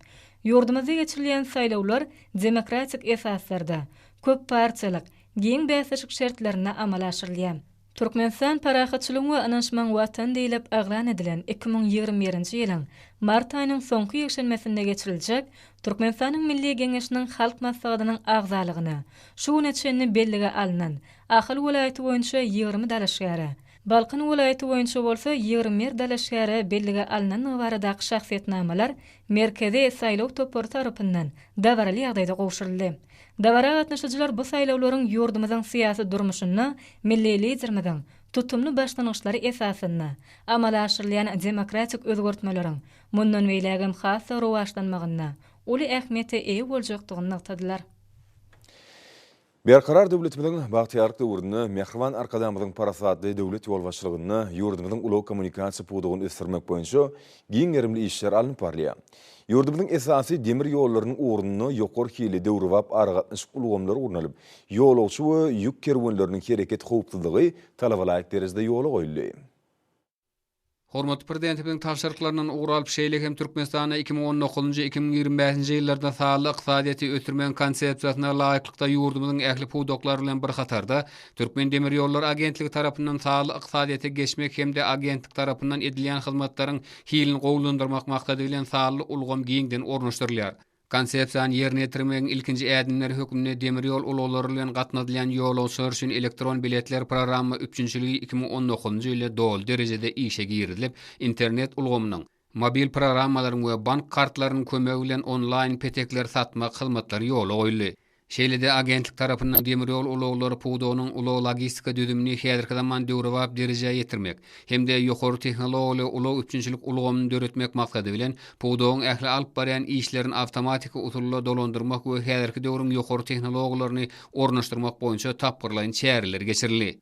Ýurdumyzda geçirilýän saýlawlar demokratik esaslarda, köp partiýalyk, giň bäsleşik şertlerine amal aşyrylýar. Türkmenistan parahatçylygy we ananşman watan diýilip aglan edilen 2021-nji ýylyň mart aýynyň soňky ýekşenmesinde geçiriljek Türkmenistanyň Milli Geňeşiniň halk maslahatynyň agzalygyny, şu neçeni bellige alynan Ahyl welaýaty boýunça 20 dalaşgäre, Balkyn welaýaty boýunça bolsa 21 dalaşgäre bellige alynan baradaky şahsiýetnamalar merkezi saýlaw topary tarapyndan dawarly ýagdaýda gowşuruldy. Dawara gatnaşyjylar bu saýlawlaryň ýurdumyzyň syýasy durmuşyny, milli liderimiziň tutumly başlangyçlary esasyna amal aşyrylýan demokratik özgörtmeleriň mundan beýlegem hassa rowaşlanmagyna uly ähmiýete eýe boljakdygyny ýagtydylar. Berqarar döwletimizin bagtiyarlyk döwründe Mehriban arkadamyzyň parasatly döwlet ýolbaşçylygyny ýurdumyzyň uly kommunikasiýa pudugyny ösdürmek boýunça giň erimli işler alınıp barlýar. Ýurdumyzyň esasy demir ýollarynyň ornuny ýokary hili döwrüwap aragatnyş ulgamlar urnalyp, ýolagçy we ýük kerwanlarynyň hereket howpsuzlygy talabalyk derejede ýola goýuldy. Hormatly prezidentimiň tapşyryklaryndan uğralyp şeýle hem Türkmenistana 2019-2025-nji ýyllarda sağlyk ykdysadyny ötürmän konsepsiýasyna laýyklykda ýurdumyzyň ähli pudoklary bilen bir hatarda Türkmen Demir Ýolları Agentligi tarapyndan sağlyk ykdysadyny geçmek hemde agentlik tarapyndan edilýän hyzmatlaryň hilini gowlandyrmak maksady bilen sağly ulgam giňden ornaşdyrylýar. Konsepsiýany ýerine ýetirmegiň ilkinji ädimleri hökmüne demir ýol uloglary bilen gatnadylan ýolagçylar üçin elektron biletler programmy 3-nji 2019-njy ýylda dol derejede işe girilip, internet ulgamynyň, mobil programmalaryň we bank kartlarynyň kömegi bilen online petekler satmak hyzmatlary ýola goýuldy. Şeýlede agentlik tarapyndan demir ýol uloglary pudogynyň ulag logistika düzümini häzirki zaman döwrüwap dereje ýetirmek hemde ýokary tehnologiýaly ulag üçinçilik ulgamyny döretmek maksady bilen pudogyň ähli alyp barýan işlerini awtomatik usulla dolandyrmak we häzirki döwrüň ýokary tehnologiýalaryny ornaşdyrmak boýunça tapgyrlaýan çäreler geçirildi.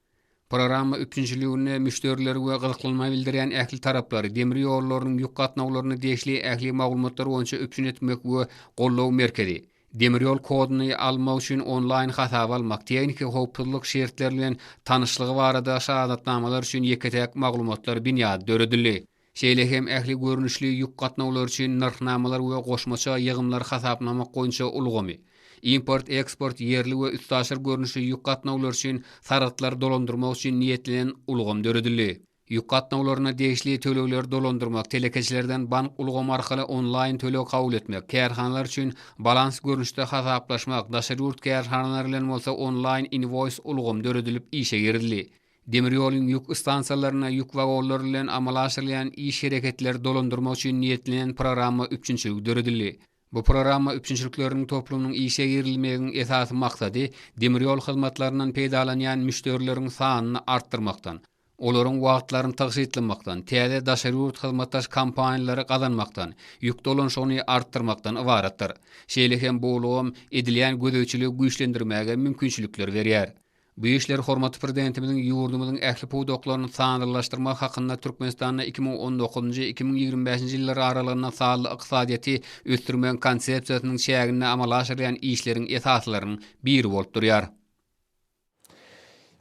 Programma 3-nji müşterileri we gyzyklanma bildirýän ähli taraplary demir ýollarynyň ýük gatnawlaryny degişli ähli maglumatlar boýunça öpçün etmek we gollaw merkezi. Demiryol koduny almak üçin online hasap almak, teknik howpsuzlyk şertleri bilen tanışlygy barada şahadatnamalar üçin ýeketek maglumatlar binýady döredildi. Şeýle hem ähli görnüşli ýük gatnawlary üçin narhnamalar we goşmaça ýygymlar hasapnamak boýunça ulgamy. Import, eksport, yerli we üstaşyr görnüşli ýük gatnawlary üçin saratlar dolandyrmak üçin niýetlenen ulgam döredildi. Ýük gatnawlaryna degişli tölegler dolandyrmak, telekeçilerden bank ulgamy arkaly online töleg kabul etmek, kärhanalar üçin balans görnüşde hasaplaşmak, daşary ýurt kärhanalary bilen bolsa online invoice ulgam döredilip işe girildi. Demir ýoluň ýük stansiýalaryna ýük wagonlary bilen amal aşyrylýan iş hereketleri dolandyrmak üçin niýetlenen programma 3-nji döredildi. Bu programma 3-njilikleriniň toplumynyň işe girilmegiň esasy maksady demir ýol hyzmatlarynyň peýdalanýan müşterileriň sanyny artdyrmakdan, olaryň wagtlaryny tagyşytlamakdan, täze daşary ýurt hyzmatdaş kampaniýalary gazanmakdan, ýük dolanşygyny artdyrmakdan ibaratdyr. Şeýle hem bu ulgam edilýän gödöwçiligi güýçlendirmäge mümkinçilikler berýär. Bu işler hormatly prezidentimiziň ýurdumyzyň ähli pudoklaryny sanylaşdyrmak hakynda Türkmenistana 2019-2025-nji ýyllar aralygynda sağly ykdysadyny ösdürmän konsepsiýasynyň şägine amala aşyrýan işleriň esaslarynyň biri bolup durýar.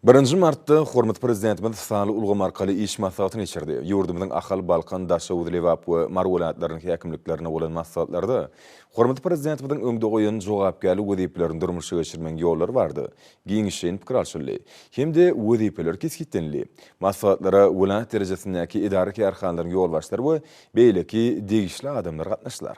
1 martda hormatly prezidentimiz sağly ulgam arkaly iş maslahatyny geçirdi. Ýurdumyzyň Ahal Balkan, Daşawud, Lewap we Marwalatlaryň häkimliklerine bolan maslahatlarda hormatly prezidentimiziň öňde goýan jogapkärlik wezipelerini durmuşa geçirmän ýollary bardy. Giňişen pikir alşyldy. Hemde wezipeler kesgitdenli. Maslahatlara welaýat derejesindäki idara kärhanalaryň ýolbaşçylary we beýleki degişli adamlar gatnaşdylar.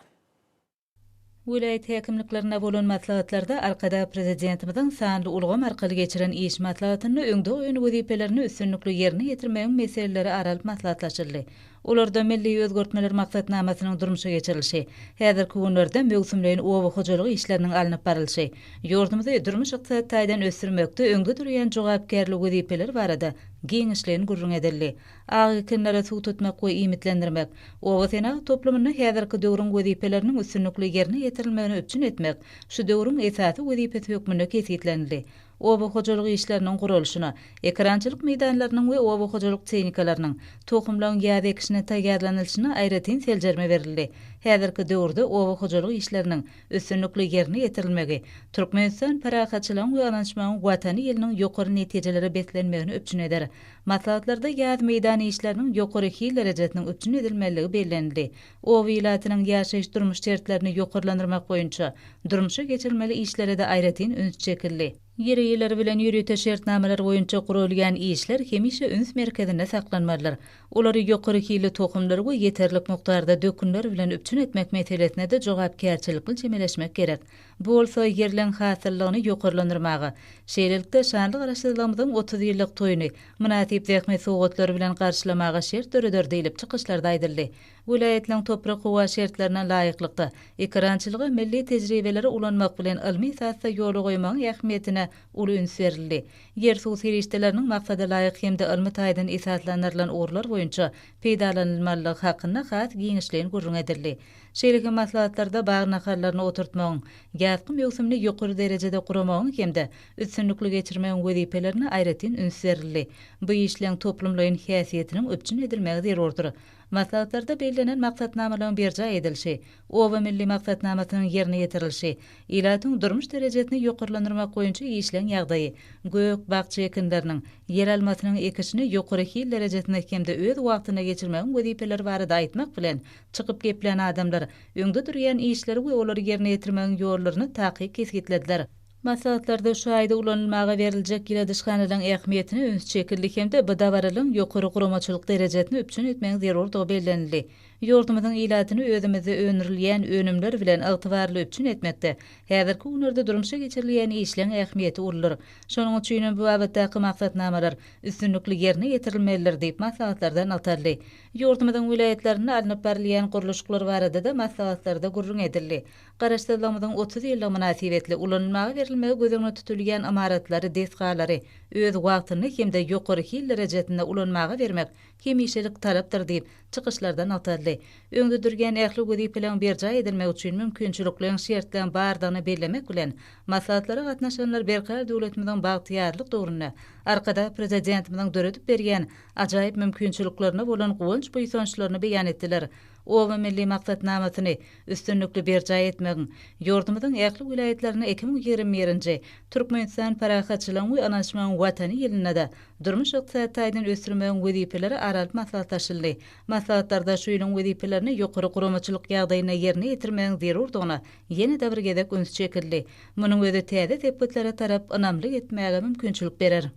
Vilayet häkimliklerine bolan maslahatlarda arkada prezidentimiziň sanly ulgam arkaly geçiren iş maslahatyny öňde goýan wezipelerini üstünlikli ýerine ýetirmegiň meseleleri aralyp maslahatlaşyldy. Olarda milli özgörtmeler maksatnamasynyň durmuşa geçirilişi, häzirki günlerde mögsümleýän oba hojalygy işleriniň alınıp barylşy, ýurdumyzy durmuş ykdysadydan ösdürmekde öňde durýan jogapkärlik wezipeler barada giňişlen gurrun edildi. Agynlara suw tutmak we imitlendirmek, oba senaty toplumyny häzirki döwrüň wezipeleriniň üstünlikli ýerine ýetirilmegini öpçün etmek, şu döwrüň esasy wezipesi hökmünde kesgitlendi. Oba hojalygy işleriniň gurulşyna, ekrançylyk meýdanlarynyň we oba hojalyk tehnikalarynyň tohumlaryň ýa-da ekişine taýýarlanylşyna aýratyn seljerme berildi. Häzirki döwürde oba hojalygy işleriniň üstünlikli ýerine ýetirilmegi Türkmenistan parahatçylygyň we ananşmagyň watany ýylynyň ýokary netijelere beslenmegini öpçün eder. Maslahatlarda ýaz meýdany işleriniň ýokary hil derejesiniň öpçün edilmeligi bellendi. O vilayatynyň ýaşaýyş durmuş şertlerini ýokarlandyrmak boýunça durmuşa geçirilmeli işlere de aýratyn üns çekildi. Ýeri bilen ýürüte şertnamalar boýunça gurulýan işler hemişe üns merkezinde saklanmalylar. Olary ýokary hili tohumlary we ýeterlik mukdarda dökünler bilen öpçün etmek meselesine de jogapkärçilikli çemeleşmek gerek. Bu bolsa ýerleň hasyllygyny ýokarlandyrmagy, şeýlelikde şanly garaşdyrylmyň 30 ýyllyk toýuny münasip zähmet sowatlary bilen garşylamaga şert döredür diýilip çykyşlarda aýdyldy. Vilayetlerin toprak howa şertlerine laýyklykda ekrançylygy milli tejribeleri ulanmak bilen ilmi sahda ýoly goýmagyň ähmiýetine uly üns berildi. Yer suw serişdeleriniň maksady laýyk hemde ilmi taýdan esaslandyrylan urlar boýunça peýdalanylmalylygy hakynda hat giňişleýin gurrun edildi. Şeýleki maslahatlarda bagy nakarlaryny oturtmagyň, ýazgym ýöksimini ýokary derejede kuramagyň hemde üstünlükli geçirmegiň wezipelerini aýratyn üns berildi. Bu işleň toplumlaryň häsiýetiniň öpçün edilmegi zerurdur. Maslahatlarda belirlenen maksatnamalaryň berja edilşi, owa milli maksatnamasynyň ýerine ýetirilşi, ilatyň durmuş derejesini ýokarlandyrmak boýunça işleň ýagdaýy, gök bagça ekinleriniň yer almasynyň ekişini ýokary hil derejesinde hemde öz wagtyna geçirmegiň wezipeleri barada aýtmak bilen çykyp geplen adamlar öňde durýan işleri we olary ýerine ýetirmegiň ýollaryny takyk kesgitlediler. Maslahatlarda şu aýda ulanylmaga beriljek giledişganynyň ähmiýetini üns çekildi hemde bu dawaralyň ýokary guramaçylyk derejesini öpçün etmegiň zerurdygy bellenildi. Ýurdumyzyň ilatyny özümizde öňürilýän önümler bilen ygtybarly öpçün etmekde. Häzirki günlerde durmuşa geçirilýän işleň ähmiýeti urulur. Şonuň üçin bu wagtdaky maksatnamalar üstünlükli ýerine ýetirilmelidir diýip maslahatlardan altaldy. Ýurdumyzyň wilayetlerine alınıp berilýän guruluşlar barada da maslahatlarda gurrun edildi. Garaşdyrmamyzyň 30 ýyllyk münasibetli ulanylmaga berilmegi gözüňe tutulýan amaratlary, desgalary öz wagtyny hemde ýokary hil derejesinde ulanmaga bermek hemişelik talapdyr diýip çykyşlardan altaldy. Öňde durýan ähli wezipeleň berja edilmegi üçin mümkinçiliklerin şertlerini bardygyny bellemek bilen maslahatlara gatnaşanlar berkar döwletimiziň bagtyarlyk dogruny arkada prezidentimiziň döredip berýän ajaýyp mümkinçiliklerine bolan gowunç buýsançlaryny beýan etdiler. Owa milli maksatnamasyny üstünlükli berja etmegiň ýurdumyzyň ähli wilayetlerine 2020-nji Türkmenistan parahatçylygyň we anlaşmagyň watany ýylynda da durmuş ykdysady taýdan ösdürmegiň wezipeleri aralyp maslahatlaşyldy. Maslahatlarda şu ýylyň wezipelerini ýokary guramaçylyk ýagdaýyna ýerine ýetirmegiň zerurdygyna ýene de bir gezek üns çekildi. Munyň özi täze tepkitlere tarap ynamlyk etmäge mümkinçilik berer.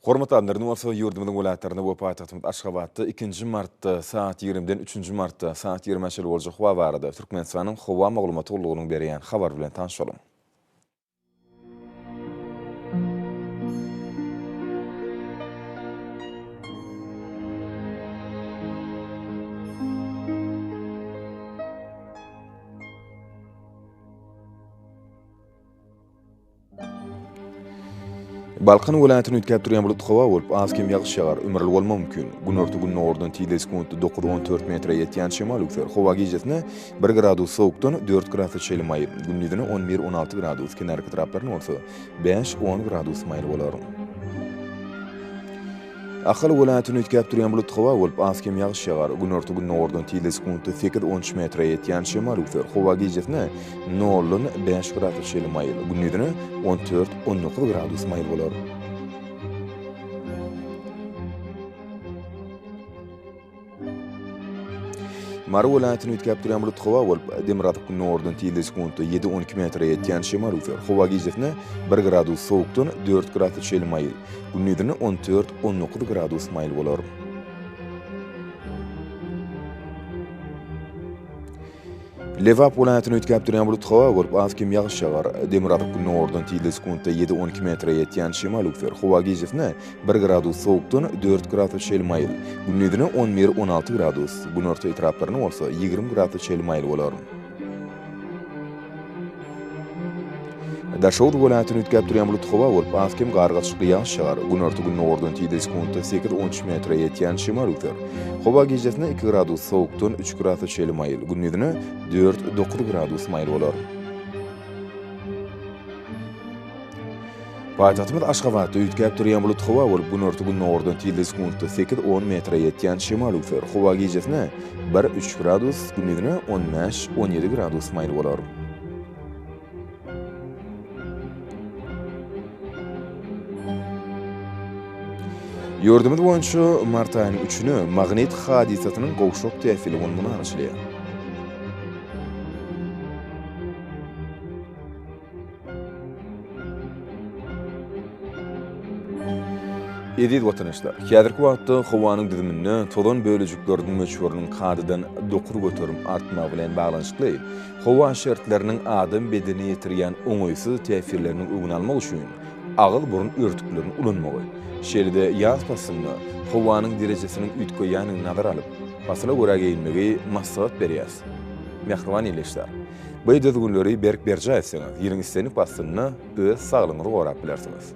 Hormatly anlaryň bolsa ýurdumyzyň welaýatlaryna we paýtagtymyz Aşgabatda 2 martda saat 20-den 3 martda saat 20-şe boljak howa barada Türkmenistanyň howa maglumaty ulgulygyny berýän habar bilen tanışalım. Balkan welaýatyny ütkäp durýan bulut howa bolup azkem ýagşy ýagar, ömürli bolmak mümkin. Günorta gün nordan 9-14 metre ýetýän şemal üksür. Howa gijesine 1 gradus sowukdan 4 gradus çelim aýyr. Gündüzine 11-16 gradus, kenarky taraplaryna bolsa 5-10 gradus maýl bolar. Ahal welaýatyny ütkäp durýan bulut howa bolup azkem ýagşy ýagar. Günorta gün nordan 8-13 metre ýetýän şemal üksür. Howa gijesine 0-5 gradus çelim aýyr. Gündüzine 14-19 gradus maýl bolar. Mara welaýatyny ütkäp durýan bulut howa bolup Demiratuq nordan 7-12 metre ýetýän şemal üksür. Howa gijesine 1 gradus sowukdan 4 gradus çelim aýyr. Gündüzine 14-19 gradus maýl bolar. Levap welaýatyny ütkäp durýan bulut howa bolup azkem ýagşy ýagar. Demiratuq nordan 7 metre ýetýän şemal üksür. Howa gijesine 1 gradus sowukdan 4 gradus çelim aýyr. Gündüzine 11-16 gradus. Günorta etraplaryna bolsa 20 gradus çelim aýyr bolar. Daşowd welaýatyny ütkäp durýan bulut howa bolup azkem gargaçly ýagşy ýagar. Günorta gün nordan 8-13 metre ýetýän şemal üksür. Howa gijesine 2 gradus sowukdan 3 gradus çelim aýyr. Gündüzine 4-9 gradus maýl bolar. Paýtagtymyz Aşgabatda ütkäp durýan bulut howa bolup günorta gün nordan 8-10 metre ýetýän şemal üksür. Howa gijesine 1-3 gradus, gündüzine 15-17 gradus maýl bolar. Ýurdumyz boýunça mart aýynyň 3-nü magnit hadisatynyň gowşok täsiri bolmagyny araşdyrýar. Edil watandaşlar, häzirki wagtda howanyň diziminde tozan bölejikleriniň möçberiniň kadydan dokur götürüm artmagy bilen baglanşykly, howa şertleriniň adam bedeni ýetirýän oňoýsuz täsirlerini öňüne almak üçin ağıl burun örtüklerini ulanmagy. Şeride yaz passyny, howanyň derejesiniň ütköýäniň nazar alyp, pasyla göre geyinmegi maslahat berýäs. Mehriban ileşler. Bu düzgünleri berk berjäsiňiz. Ýeriň istenip passyny öz saglygyňyzy gorap bilersiňiz.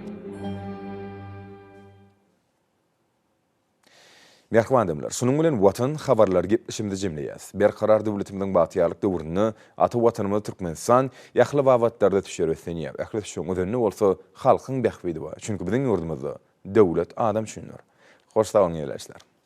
Merhaba demler. Şunun bilen watan habarlar gepleşimde jemleýäs. Berkarar döwletimiň batýarlyk döwrüni ata watanymyz Türkmenistan ýakly wagtlarda düşeretsenýär. Ähli şu öňünde bolsa halkyň bähbidi bar. Çünki biziň ýurdumyzda döwlet adam düşünür. Hoş taýyň ýerleşler.